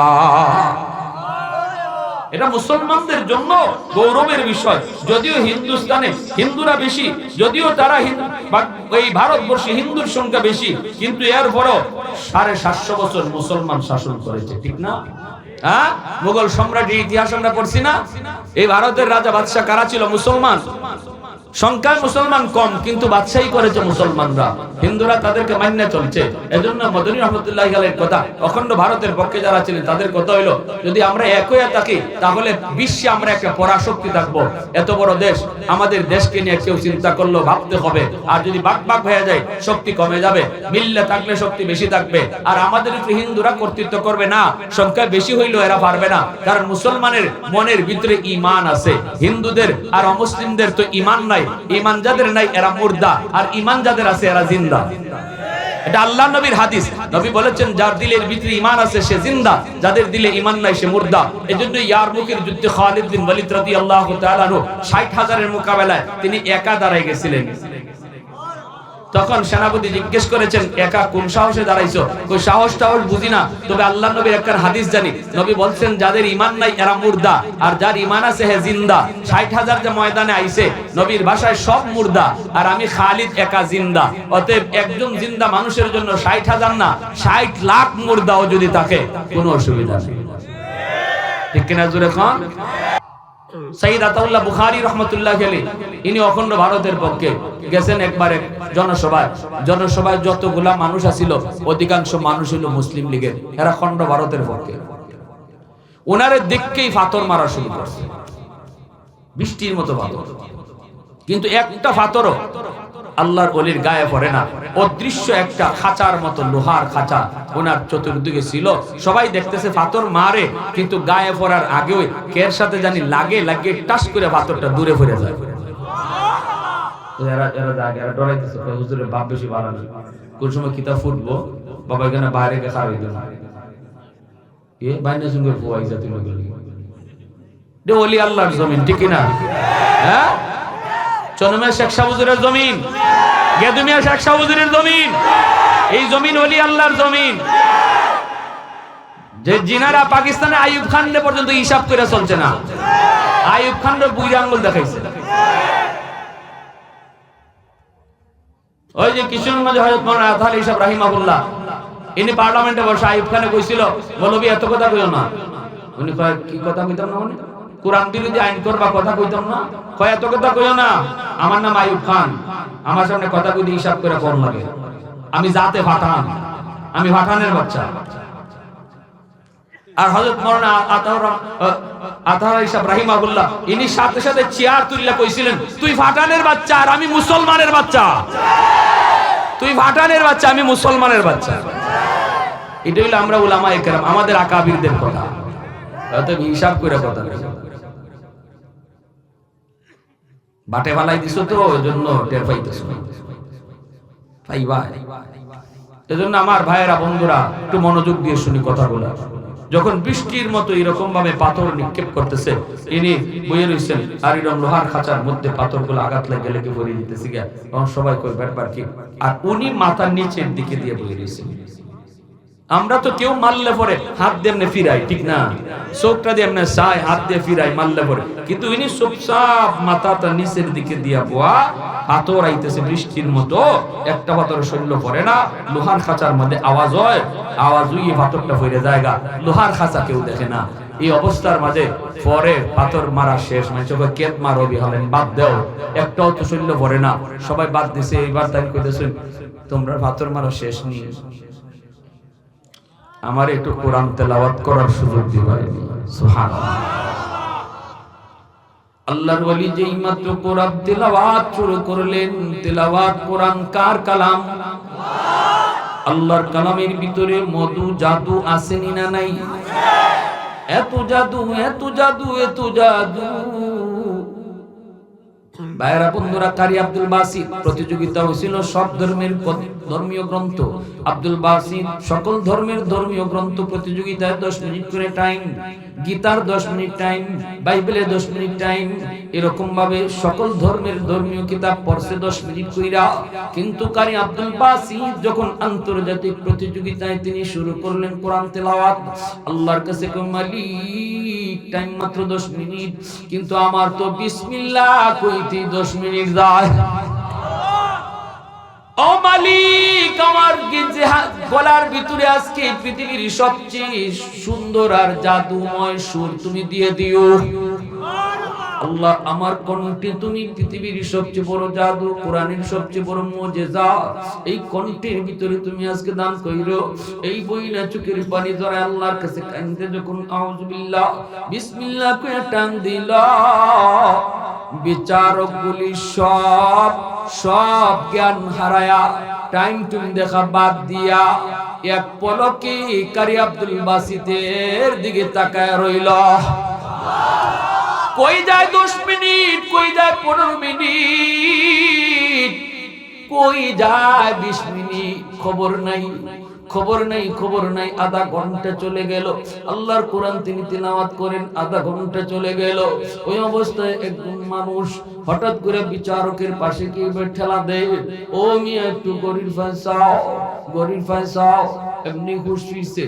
এটা মুসলমানদের জন্য গৌরবের বিষয়। যদিও হিন্দুস্তানে হিন্দুরা বেশি, যদিও তারা এই ভারতবর্ষে হিন্দুর সংখ্যা বেশি, কিন্তু এরপরও 750 বছর মুসলমান শাসন করেছে, ঠিক না? হ্যাঁ, মুঘল সম্রাটের ইতিহাস আমরা পড়ছি না? এই ভারতের রাজা বাদশাহ কারা ছিল? মুসলমান। সংখ্যায় মুসলমান কম, কিন্তু বাদশাহী করেছে মুসলমানরা, হিন্দুরা তাদেরকে মান্য চলছে। এজন্য মদনী রহমতুল্লাহি আলাইহির কথা, অখণ্ড ভারতের পক্ষে যারা ছিলেন তাদের কথা হইলো, যদি আমরা এক হয়ে থাকি তাহলে বিশ্বে আমরা একটা পরাশক্তি থাকবো। এত বড় দেশ, আমাদের দেশকে নিয়ে কেউ চিন্তা করলো ভাবতে হবে। আর যদি ভাগ ভাগ হয়ে যায় শক্তি কমে যাবে, মিললে থাকলে শক্তি বেশি থাকবে। আর আমাদের উপরে হিন্দুরা কর্তৃত্ব করবে না, সংখ্যা বেশি হইলেও এরা পারবে না, কারণ মুসলমানের মনের ভিতরে ঈমান আছে। হিন্দুদের আর অমুসলিমদের তো ঈমান নাই, ঈমান যাদের নাই এরা মুর্দা, আর ঈমান যাদের আছে এরা জিন্দা। এটা আল্লাহর নবীর হাদিস। নবী বলেছেন, যার দিলের ভিতরে ঈমান আছে সে জিন্দা, যাদের দিলে ঈমান নাই সে মুর্দা। এজন্য ইয়ারমুকের যুদ্ধে খালিদ বিন ওয়ালিদ রাদিয়াল্লাহু তাআলা আনহু 60,000-এর মোকাবেলায় তিনি একা দাঁড়ায় গেছিলেন। তখন সেনাপতি জিজ্ঞেস করেছেন, একা কোন সাহসে দাঁড়াইছো? কই সাহস বুঝি না, তবে আল্লাহর নবীর একটা হাদিস জানি। নবী বলছেন, যাদের ঈমান নাই এরা মুর্দা, আর যার ঈমান আছে হে জিন্দা। 60,000 যে ময়দানে আইছে, নবীর ভাষায় সব মুর্দা, আর আমি খালিদ একা জিন্দা। অতএব একজন জিন্দা মানুষের জন্য 60,000 না, 60 লাখ মুর্দাও যদি থাকে কোনো অসুবিধা নেই, ঠিক কিনা? জোরে খান। সাইয়্যিদ আতাউল্লাহ বুখারী রাহমাতুল্লাহি আলাইহি ইনি অখণ্ড ভারতের পক্ষে গেছেন একবারে জনসভায় যতগুলা মানুষ আছিল অধিকাংশ মানুষ হলো মুসলিম লীগের, এরা খণ্ড ভারতের পক্ষে। ওনারে দেখকেই পাথর মারা শুরু করছে, বৃষ্টির মতো পাথর, কিন্তু একটা পাথরও আল্লাহর ওলির গায়ে পড়ে না। অদৃশ্য একটা খাঁচার মতো লোহার খাঁচা ওনার চতুর্দিকে ছিল, সবাই দেখতেছে পাথর মারে, কিন্তু গায়ে পড়ার আগেও কের সাথে জানি লাগে টাস করে পাথরটা দূরে ফিরে যায়। ডরাইতেছে, হুজুরের বাপ বেশি ভালো না, কোন সময় কিতাব ফুটবো বাবা এখানে বাইরে খারাপ হইতো না, বাইরের সঙ্গে ওলি আল্লাহর জমিন, ঠিক না? হ্যাঁ, চনমে শেখ শাহ হুজুরের জমিন, গেদুমিয়া শেখ শাহ হুজুরের জমিন, এই জমিন ওলি আল্লাহর জমিন। যে জিনারা পাকিস্তানে আইয়ুব খানরে পর্যন্ত হিসাব করে চলছে না, আইয়ুব খানরে বুইরা আঙ্গুল দেখাইছে। ওই যে কিশোরগঞ্জে হযরত মাওলানা আতাহার ইসাব রাহিমাহুল্লাহ, ইনি পার্লামেন্টে বসে আইয়ুব খানে কইছিল, মৌলভী এত কথা কইও না। উনি কয়, কি কথা কইতাম না? মানে কোরআন বিরোধী আইন করবা, কথা কইতাম না। কয়, এত কথা কইও না, আমার নাম আইয়ুব খান, আমার সামনে কথা কইতে হিসাব করে কোন লাগে, আমি জাতে ফাটান, আমি ফাটানের বাচ্চা। আর হযরত মাওলানা আতাহার ইসাব রাহিমাহুল্লাহ ইনি সাথে সাথে চেয়ার তুললা কইছিলেন, তুই ফাটানের বাচ্চা আর আমি মুসলমানের বাচ্চা, তুই ফাটানের বাচ্চা আমি মুসলমানের বাচ্চা। এটা হইলো আমরা উলামায়ে কেরাম, আমাদের আকাবিরদের কথা, অতএব হিসাব করে কথা বাটে ফালাই দিছো তো, এজন্য টের পাইতেছো পাইবা। এজন্য আমার ভাইয়েরা বন্ধুরা একটু মনোযোগ দিয়ে শুনি কথাগুলো। যখন বৃষ্টির মতো এরকম ভাবে পাথর নিক্ষেপ করতেছে, ইনি বইয়ে রইছেন, আর এরকম লোহার খাঁচার মধ্যে পাথরগুলো আঘাত লেগে পড়ে দিতেছে গিয়া, তখন সবাই কই ব্যাপার কি, আর উনি মাথার নিচের দিকে দিয়ে বইয়ে রইছেন। আমরা তো কেউ মারলে পরে হাত দিয়ে এমনি ফিরাই, ঠিক না? চোখটা দিয়ে এমনি চাই, হাত দিয়ে ফিরাই মারলে পরে, কিন্তু ইনি চুপচাপ মাথাটা নিচের দিকে দিয়া বোয়া, পাথর আইতেছে বৃষ্টির মতো, একটা পাথর শৈল্য পড়ে না, লোহার খাঁচার মধ্যে আওয়াজ হয়, আওয়াজ হইয়ে পাথরটা ফিরে জায়গা, লোহার খাঁচা কেউ দেখে না। এই অবস্থার মাঝে পরে পাথর মারা শেষ, মানে চোখে কেত মারো বিহালেন, বাদ দেও, একটাও তো শৈল্য পড়ে না, সবাই বাদ দিছে। এইবার তাই কইতেছেন, তোমরা পাথর মারা শেষ নিয়ে আমার একটু কোরআন তেলাওয়াত করার সুযোগ দিবেন। সুবহানাল্লাহ। আল্লাহর ওলি যেই মাত্র কোরআন তেলাওয়াত শুরু করলেন, তেলাওয়াত কোরআন কার কালাম? আল্লাহর কালামের ভিতরে মধু জাদু আসেনি না নাই? এত জাদু, এত জাদু, এত জাদু। ভাইরা বন্ধুরা, কারি আব্দুল বাসিত প্রতিযোগিতা হয়েছিল সব ধর্মের ধর্মীয় গ্রন্থ। আব্দুল বাসিত সকল ধর্মের ধর্মীয় গ্রন্থ প্রতিযোগিতায় 10 মিনিট করে টাইম, গীতার 10 মিনিট টাইম, বাইবেলে 10 মিনিট টাইম, এরকম ভাবে সকল ধর্মের ধর্মীয় কিতাব পড়ছে 10 মিনিট কইরা। কিন্তু কারি আব্দুল বাসিত যখন আন্তর্জাতিক প্রতিযোগিতায় তিনি শুরু করলেন কোরআন তেলাওয়াত, আল্লাহর কাছে কই, মালিক টাইম মাত্র 10 মিনিট, কিন্তু আমার তো বিসমিল্লাহ কইতে 10 মিনিট যায়। ও মালিক, আমার গলার ভিতরে আজকে পৃথিবীর সবচেয়ে সুন্দর আর জাদুময় সুর তুমি দিয়ে দিও। আল্লাহ, আমার কণ্ঠে তুমি পৃথিবীর সবচেয়ে বড় জাদু, কোরআনের সবচেয়ে বড় মুজিজা, এই কণ্ঠের ভিতরে তুমি আজকে দান কইরো। এই বইলা চোখের পানি ধরে আল্লাহর কাছে কাঁদতে যখন আউযুবিল্লাহ বিসমিল্লাহ কইয়া টান দিল, বিচারক গুলি সব জ্ঞান হারায়া টাইম টুম দেখা বাদ দিয়া এক পলকে কারি আব্দুল বাসিতের দিকে তাকায় রইল। কই যায় 10 মিনিট, কই যায় 15 মিনিট, কই যায় 20 মিনিট, খবর নাই, খবর নাই, খবর নাই। আধা ঘন্টা চলে গেল, আল্লাহর কোরআন তিনি তিলাওয়াত করেন, আধা ঘন্টা চলে গেল। ওই অবস্থায় একজন মানুষ হঠাৎ করে বিচারকের পাশে গিয়ে ঠেলা দেয়, ও মিয়া একটু গরিব ফাঁসাও, গরিব ফাঁসাও। এমনি হুশ ফিরছে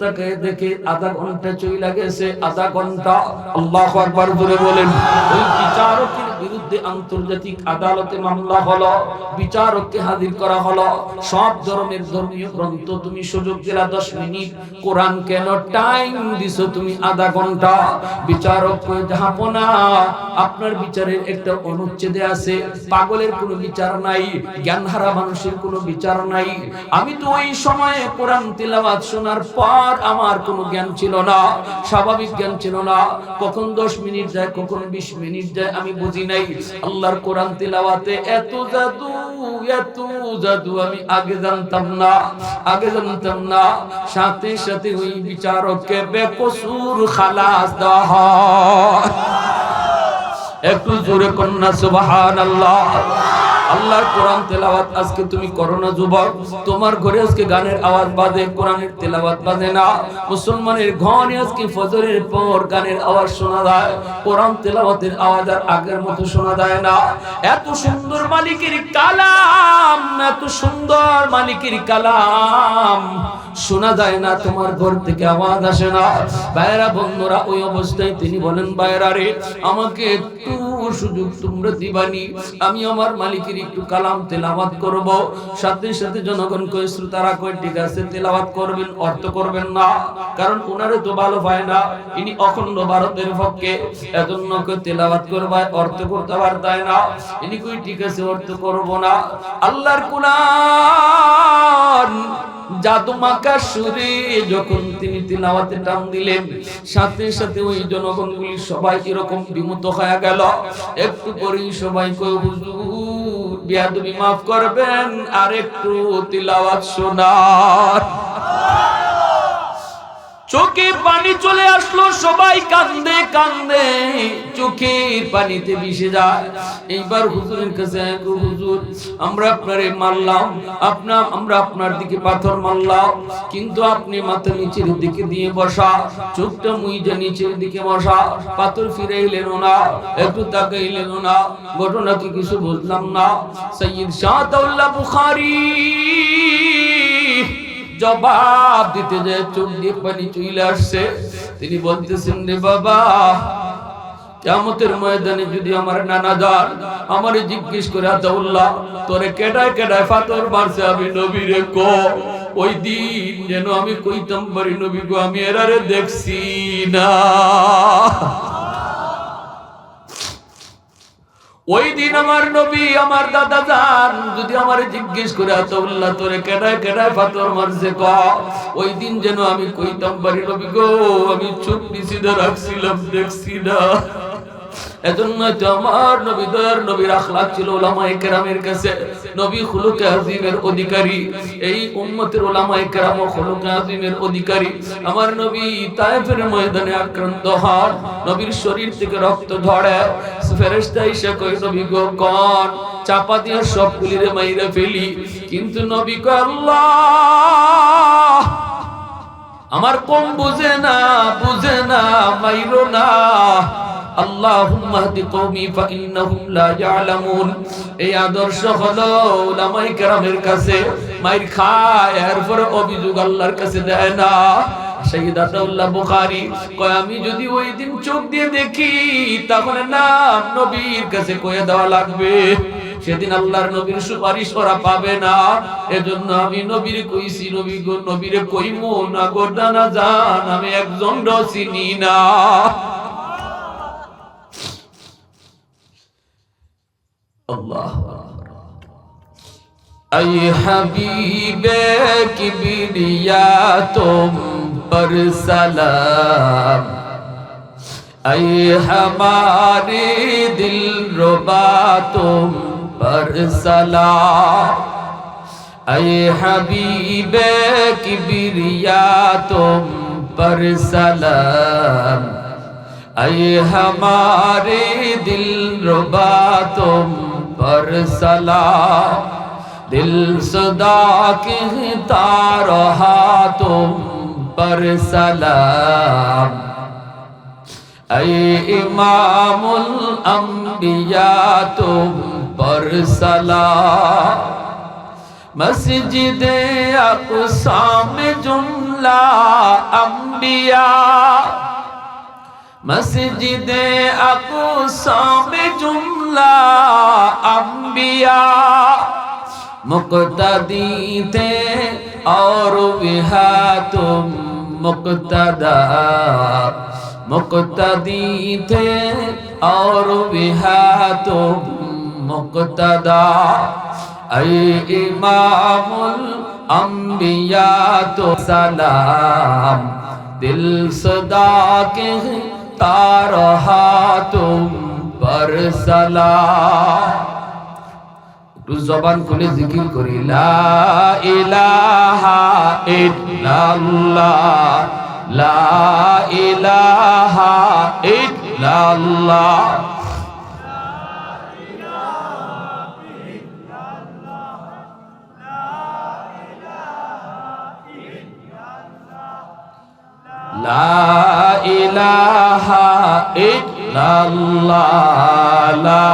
তাকে দেখে আধা ঘন্টা চলে গেছে, আধা ঘন্টা। আল্লাহু আকবার বলে বলেন, ওই বিচারকের বিরুদ্ধে আন্তর্জাতিক আদালতে মামলা হলো, বিচারককে হাজির করা হলো। সব ধর্মের ধর্মীয় গ্রন্থ তুমি সুযোগ দিলা 10 মিনিট, কোরআন কেন টাইম দিছো তুমি আধা ঘন্টা? বিচারক কই, জাহাপনা, আপনার বিচারের একটা অনুচ্ছেদে আছে, পাগলের কোনো বিচার নাই, জ্ঞানহারা মানুষের কোনো বিচার নাই। আমি তো ওই সময় কোরআন তিলাওয়াত শোনার পর আমার কোনো জ্ঞান ছিল না, স্বাভাবিক জ্ঞান ছিল না। কখন 10 মিনিট যায়, কখন 20 মিনিট যায় আমি বুঝি নাই। আল্লাহর কোরআন তিলাওয়াতে এত জাদু, এত জাদু আমি আগে জানতাম না, আগে জানতাম না। সাথে সাথে ওই বিচারককে বেকসুর খালাস দেওয়া হয়। একটু জোরে কন্যা সুবহানাল্লাহ। আল্লাহর কোরআন তেলাওয়াত আজকে তুমি করো না যুবক, তোমার ঘরে আজকে গানের আওয়াজ বাজে, কোরআনের তেলাওয়াত বাজে না। মুসলমানের ঘরে আজকে ফজরের পর গানের আওয়াজ শোনা যায়, কোরআন তেলাওয়াতের আওয়াজ আর আগের মতো শোনা যায় না। এত সুন্দর মালিকের কালাম, এত সুন্দর মালিকের কালাম শোনা যায় না, তোমার ঘর থেকে আওয়াজ আসে না। ভাইরা বন্ধুরা, ওই অবস্থায় তিনি বলেন, ভাইরা রে, আমাকে একটু সুযোগ তোমরা দিবানি, আমি আমার মালিকের একটু কালাম তেলাওয়াত করব। সাথে সাথে জনগণ কই, শ্রোতারা কই, ঠিক আছে তেলাওয়াত করবেন, অর্থ করবেন না, কারণ উনারে তো ভালো পায় না, ইনি অখণ্ড ভারতের পক্ষে, এজন্য কই তেলাওয়াত করবায়, অর্থ করতে পারতায় না। ইনি কই, ঠিক আছে অর্থ করব না। আল্লাহর কোরআন জাদু মাকা সুরে যখন তিনি তিলাওয়াতে টান দিলেন, সাথে সাথে ওই জনগণগুলি সবাই এরকম বিমুখ হয়ে গেল। একটু পরেই সবাই কই, হুজুর বিয়াদবি মাফ করবেন, আর একটু তিলাওয়াত শোনান। চোখে পানি চলে আসলো, সবাই কান্দে কান্দে চোখের পানিতে ভিজে যায়। এইবার হুজুরের কাছে, হুজুর আমরা আপনারে মারলাম, আমরা আপনার দিকে পাথর মারলাম, কিন্তু আপনি মাথা নিচের দিকে দিয়ে বসা, চোখটা মুইজা নিচের দিকে বসা, পাথর ফিরাইলেন না, একটু তাকাইলেন না, ঘটনা কি কিছু বুঝলাম না। সৈয়দ শাহদাউল্লাহ বুখারী জবাব দিতে যায়, চোখ দিয়ে পানি চলে আসছে। তিনি বলতেছেন, রে বাবা, কিয়ামতের ময়দানে যদি আমার নানা যান আমারে জিজ্ঞেস করে, আতাউল্লাহ তোরে কেডায় কেডায় পাথর মারছে, আমি নবী রে কো, ওই দিন যেন আমি কইতাম পারি, নবী গো আমি এরারে দেখছি না। ওই দিন আমার নবী, আমার দাদা যান যদি আমার জিজ্ঞেস করে আতাউল্লাহ তোরে কেডায় কেডায় পাথর মারছে ক। ওই দিন যেন আমি কইতাম পারি নবী গো আমি চুপ নিছিনা রাখছিলাম দেখছি না। এজন্য তো আমার নবী দয়ার নবীর আখলাক ছিল উলামায়ে কেরামের কাছে নবী খুলুকে আযীমের অধিকারী। এই উম্মতের উলামায়ে কেরাম খুলুকে আযীমের অধিকারী। আমার নবী তায়েফের ময়দানে আক্রান্ত হন, নবীর শরীর থেকে রক্ত ঝরে, ফেরেশতা এসে কয় নবী গো কোন চাপা দিয়ে সবগুলিরে মাইরা ফেলি। কিন্তু নবী কয় আল্লাহ আমার কম বুঝে না মাইরো না। আল্লাহুম্মা হদি কওমি ফাইন্নাহুম লা ইয়ালামুন। এই আদর্শ হলো উলামায়ে কেরামের কাছে মাইর খায় এরপর অভিযোগ আল্লাহর কাছে দেয় না। শহীদ আতাউল্লাহ বুখারী কয় আমি যদি ওই দিন চোখ দিয়ে দেখি তাহলে না নবীর কাছে কয়ে দেওয়া লাগবে, সেদিন আল্লাহর নবীর সুপারিশ ওরা পাবে না। এজন্য আমি নবীর কইছি নবী গো নবীরে কইমো না গোটা না জান আমি একজন চিনি না। আল্লাহ ऐ हबीबे किबरिया तुम पर सलाम, ऐ हमारे दिल रुबा तुम पर सलाम, ऐ हबीबे किबरिया तुम पर सलाम, ऐ हमारे दिल रुबा तुम पर सलाम, दिल सदा कहता रहा तुम पर सलाम, ऐ इमामुल अंबिया तुम पर सलाम, मस्जिदे अक़सा में जुमला अंबिया, मस्जिदे अक़सा में जुमला अंबिया, मुक़्तदी थे और विहा तुम मुक़्तदा, मुक़्तदी थे और विहा तुम मुक़्तदा, ऐ इमामुल अंबिया तो सलाम, दिल सदा कहता रहा तुम पर सलाम। জবান খুলে জিকির করি লা ইলাহা ইল্লাল্লাহ, লা ইলাহা ইল্লাল্লাহ, লা ইলাহা ইল্লাল্লাহ, লা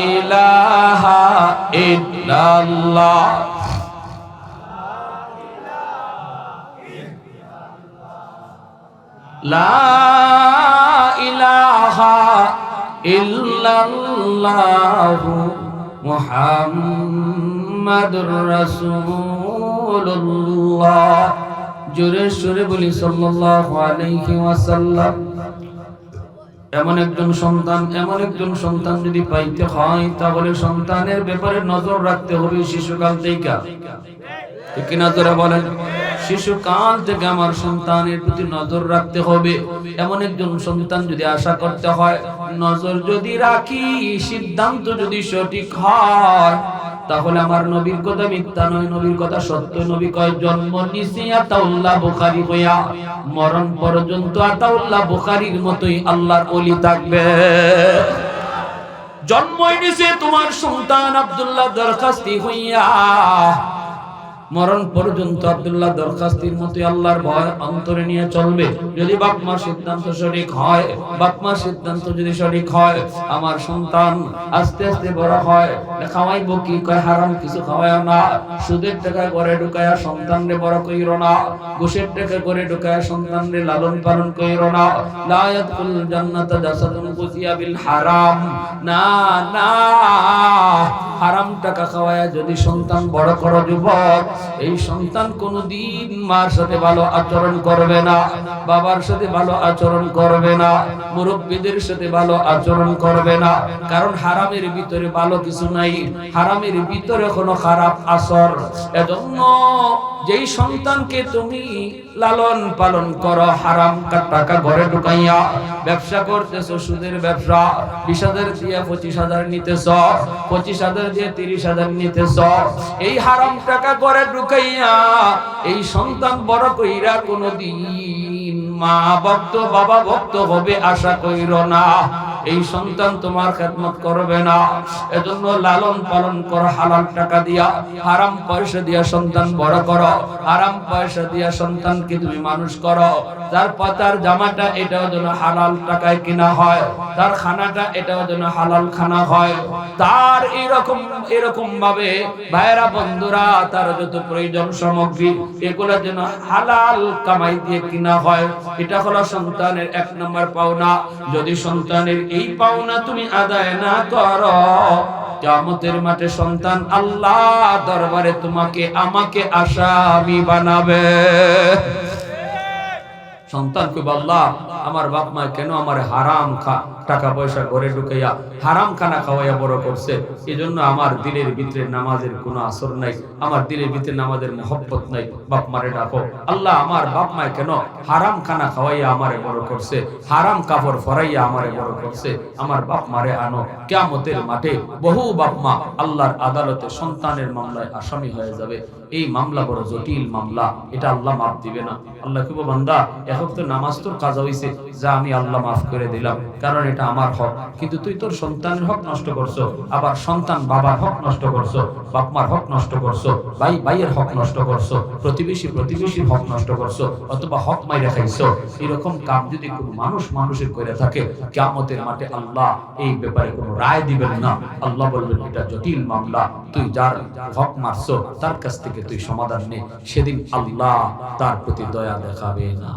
ইলাহা ইল্লাল্লাহ, লা ইলাহা ইল্লাল্লাহ মুহাম্মাদুর রাসূলুল্লাহ। জোরে সুরে বলি সাল্লাল্লাহু আলাইহি ওয়াসাল্লাম। এমন একজন সন্তান যদি পাইতে হয় তাহলে সন্তানের ব্যাপারে নজর রাখতে হবে শিশুকাল থেকে। ঠিক কি না তোরা বলেন? শিশুকাল থেকে আমার সন্তানের প্রতি নজর রাখতে হবে। এমন একজন সন্তান যদি আশা করতে হয়, নজর যদি রাখি, সিদ্ধান্ত যদি সঠিক হয়, তাহলে আমার নবীর কথা মিথ্যা নয়, নবীর কথা সত্য। নবী কয় জন্ম নিছি আতাউল্লাহ বুখারী হইয়া, মরণ পর্যন্ত আতাউল্লাহ বুখারীর মতোই আল্লাহর ওলি থাকবে। জন্মই নিছে তোমার সন্তান আব্দুল্লাহ দরখাস্তি হইয়া, মরণ পর্যন্ত আব্দুল্লাহ দরখাস্তির মতো আল্লাহর ভয় অন্তরে নিয়ে চলবে। যদি বাপ মার সিদ্ধান্ত সঠিক হয়, বাপ মার সিদ্ধান্ত যদি সঠিক হয়, আমার সন্তান আস্তে আস্তে বড় হয়। খাওয়াইবো কি? কয় হারাম কিছু খাওয়ায় না। সুদের টাকা করে ঢুকায়া সন্তানরে বড় কইরো না, ঘুষের টাকা করে ঢুকায়া সন্তানরে লালন পালন কইরো না। লা ইয়াদখুল জান্নাতা জাসাদুন গুজিয়া বিল হারাম, না না, হারাম টাকা খাওয়ায়া যদি সন্তান বড় করো যুবক, এই সন্তান কোনোদিন মার সাথে ভালো আচরণ করবে না, বাবার সাথে ভালো আচরণ করবে না, মুরব্বীদের সাথে ভালো আচরণ করবে না, কারণ হারামের ভিতরে ভালো কিছু নাই, হারামের ভিতরে কোনো খারাপ আসর। এজন্য যেই সন্তানকে তুমি লালন পালন করো, হারাম টাকা ঘরে ঢুকাইয়া ব্যবসা করতেছো, সুদের ব্যবসা, 20,000 দিয়ে 25,000 নিতেছ, 25,000 দিয়ে 30,000 নিতেছ, এই হারাম টাকা ঘরে ঢুকাইয়া এই সন্তান বড় কইরা কোনদিন মা ভক্ত বাবা ভক্ত হবে আশা কইরো না। এই সন্তান তোমার খেদমত করবে না। এজন্য লালন পালন করো হালাল টাকা দিয়া, হারাম পয়সা দিয়া সন্তান বড় করো, হারাম পয়সা দিয়া সন্তানকে তুমি মানুষ করো। তার পাতার জামাটা এটাও যেন হালাল টাকায় কিনা হয়, তার খানাটা এটাও যেন হালাল খানা হয়, তার এরকম ভাবে ভাইরা বন্ধুরা তার যত প্রয়োজন সামগ্রী এগুলো যেন হালাল কামাই দিয়ে কিনা হয়। এটা হলো সন্তানের 1 নম্বর পাওনা। যদি সন্তানের এই পাওনা তুমি আদায় না করো, কিয়ামতের মাঠে সন্তান আল্লাহ দরবারে তোমাকে আমাকে আসামি বানাবে। সন্তান কইব, আল্লাহ আমার বাপ মা কেন আমার হারাম টাকা পয়সা ঘরে ঢুকাইয়া হারাম খানা খাওয়াইয়া বড় করছে, এজন্য আমার দিলের ভিতরে নামাজের কোনো আসর নাই, আমার দিলের ভিতরে নামাজের মহব্বত নাই। বাপ মারে ডাকো, আল্লাহ আমার বাপ মা কেন হারাম খানা খাওয়াইয়া আমারে বড় করছে, হারাম কাপড় ফরাইয়া আমারে বড় করছে, আমার বাপ মারে আনো। কিয়ামতের মাঠে বহু বাপ মা আল্লাহর আদালতে সন্তানের মামলায় আসামি হয়ে যাবে। এই মামলা বড় জটিল মামলা, এটা আল্লাহ মাফ দিবে না। আল্লাহ কইব, বান্দা এখন তো নামাজ তোর কাজা হইছে, যা আমি আল্লাহ মাফ করে দিলাম, কারণ এটা আমার হক। কিন্তু তুই তোর সন্তানের হক নষ্ট করছো, আবার সন্তান বাবার হক নষ্ট করছো, বাপ মার হক নষ্ট করছো, ভাই ভাইয়ের হক নষ্ট করছো, প্রতিবেশীর হক নষ্ট করছো, অথবা হক মাইরা খাইছো। এরকম কাম যদি কোনো মানুষের করে থাকে, কিয়ামতের মাঠে আল্লাহ এই ব্যাপারে কোনো রায় দিবেন না। আল্লাহ বলবেন এটা জটিল মামলা, তুই যার হক মারছো তার কাছ থেকে তুই সমাধান নে। সেদিন আল্লাহ তার প্রতি দয়া দেখাবে না।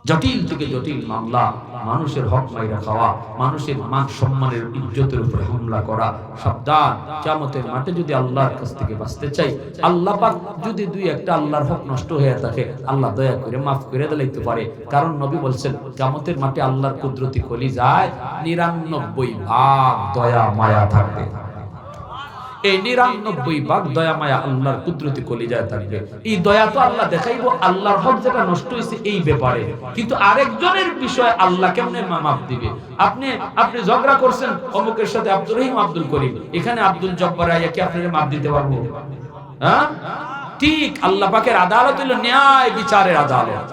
জটিল থেকে জটিল মামলা, মানুষের হক মাইরা খাওয়া, মানুষের মান সম্মানের ইজ্জতের উপরে হামলা করা। সাবধান, কিয়ামতের মাঠে যদি আল্লাহর কাছ থেকে বাঁচতে চাই, আল্লাহ পাক যদি 2-1টা আল্লাহর হক নষ্ট হয়ে থাকে, আল্লাহ দয়া করে মাফ করে দিতে পারে। কারণ নবী বলছেন, কিয়ামতের মাঠে আল্লাহর কুদরতি কলিজায় 99 ভাগ দয়া মায়া থাকবে। এই 99 ভাগ দয়া মায়া আল্লাহর কুদরতি কলিজায় থাকবে। এই দয়া তো আল্লাহ দেখাইবো আল্লাহর হক যেটা নষ্ট হয়েছে এই ব্যাপারে, কিন্তু আরেকজনের বিষয় আল্লাহ কেমনে মাফ দিবে? আপনি ঝগড়া করছেন অমুকের সাথে, আব্দুর রহিম আব্দুল করিম, এখানে আব্দুল জব্বার আইয়া কি আপনাকে মাফ দিতে পারবো? হ্যাঁ, ঠিক। আল্লাহ পাকের আদালত হলো ন্যায় বিচারের আদালত।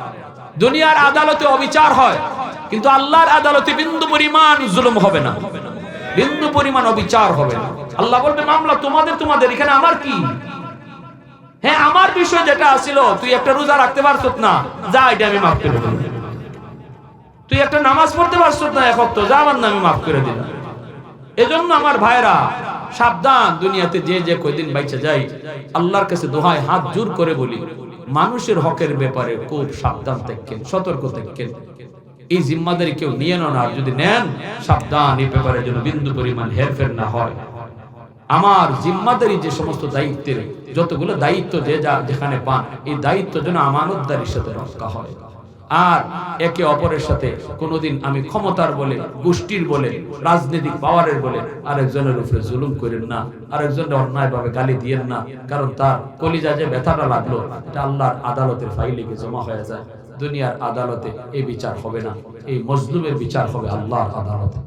দুনিয়ার আদালতে অবিচার হয়, কিন্তু আল্লাহর আদালতে বিন্দু পরিমাণ জুলুম হবে না, বিন্দু পরিমাণ অবিচার হবে না। আল্লাহ বলবে, মামলা তোমাদের, এখানে আমার কি? হ্যাঁ, আমার বিষয় যেটা ছিল, তুই একটা রোজা রাখতে পারছত না, যা এটা আমি মাফ করে দিলাম। তুই একটা নামাজ পড়তে পারছত না এক ওয়াক্ত, যা আমার নামে মাফ করে দিলাম। এজন্য আমার ভাইরা সাবধান, দুনিয়াতে যে কয়দিন বাইচা যাই, আল্লাহর কাছে দোহাই হাত জোর করে বলি, মানুষের হকের ব্যাপারে খুব সাবধান থাকেন, সতর্ক থাকেন। এই জিম্মাদারি কেউ নিয়ে নেন, আর যদি নেন সাবধান, এই ব্যাপারে যেন বিন্দু পরিমাণ হেরফের না হয়। আমার জিম্মাদারি যে সমস্ত দায়িত্বের, যতগুলো দায়িত্ব যেখানে পান, এই দায়িত্ব যেন আমানতদারির সাথে রক্ষা হয়। আর একে অপরের সাথে কোনোদিন আমি ক্ষমতার বলে, গোষ্ঠীর বলে, রাজনৈতিক পাওয়ারের বলে আরেকজনের উপরে জুলুম করেন না, আরেকজনের অন্যায়ভাবে গালি দিয়েন না, কারণ তার কলিজা যে ব্যথাটা লাগলো এটা আল্লাহর আদালতের ফাইলে গিয়ে জমা হয়ে যায়। দুনিয়ার আদালতে এই বিচার হবে না, এই মজলুমের বিচার হবে আল্লাহর আদালতে।